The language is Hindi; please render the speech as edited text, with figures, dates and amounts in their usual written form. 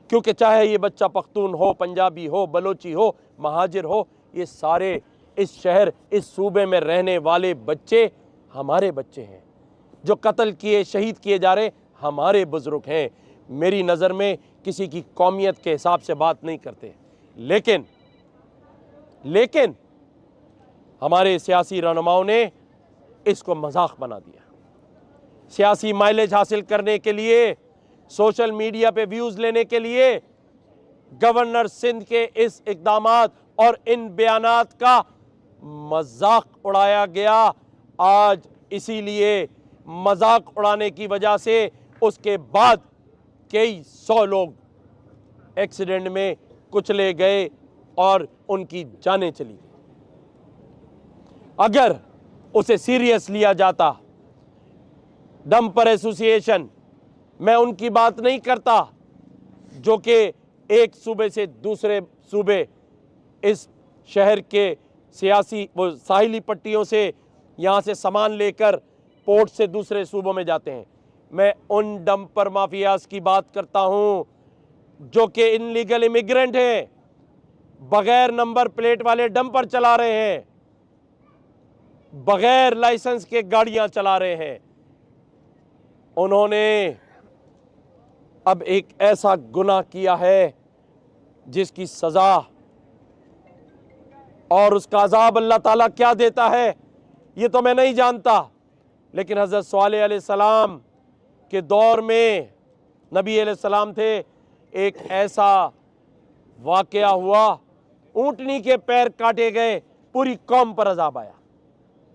क्योंकि चाहे ये बच्चा पख्तून हो, पंजाबी हो, बलोची हो, महाजिर हो, ये सारे इस शहर, इस सूबे में रहने वाले बच्चे हमारे बच्चे हैं। जो कत्ल किए, शहीद किए जा रहे हमारे बुजुर्ग हैं। मेरी नज़र में किसी की कौमियत के हिसाब से बात नहीं करते, लेकिन हमारे सियासी रहनुमाओं ने इसको मजाक बना दिया। सियासी माइलेज हासिल करने के लिए, सोशल मीडिया पे व्यूज लेने के लिए गवर्नर सिंध के इस इक़दामात और इन बयानात का मजाक उड़ाया गया। आज इसीलिए मजाक उड़ाने की वजह से उसके बाद कई 100 लोग एक्सीडेंट में कुचले गए और उनकी जानें चली गई। अगर उसे सीरियस लिया जाता, डंपर एसोसिएशन, मैं उनकी बात नहीं करता जो कि एक सूबे से दूसरे सूबे, इस शहर के सियासी वो साहिली पट्टियों से यहाँ से सामान लेकर पोर्ट से दूसरे सूबों में जाते हैं। मैं उन डंपर माफियाज की बात करता हूँ जो कि इनलीगल इमिग्रेंट हैं, बगैर नंबर प्लेट वाले डंपर चला रहे हैं, बगैर लाइसेंस के गाड़ियां चला रहे हैं। उन्होंने अब एक ऐसा गुनाह किया है जिसकी सजा और उसका अजाब अल्लाह ताला क्या देता है ये तो मैं नहीं जानता, लेकिन हज़रत सवाले अलैहिस्सलाम के दौर में नबी अलैहिस्सलाम थे, एक ऐसा वाक़या हुआ, ऊंटनी के पैर काटे गए, पूरी कौम पर अजाब आया।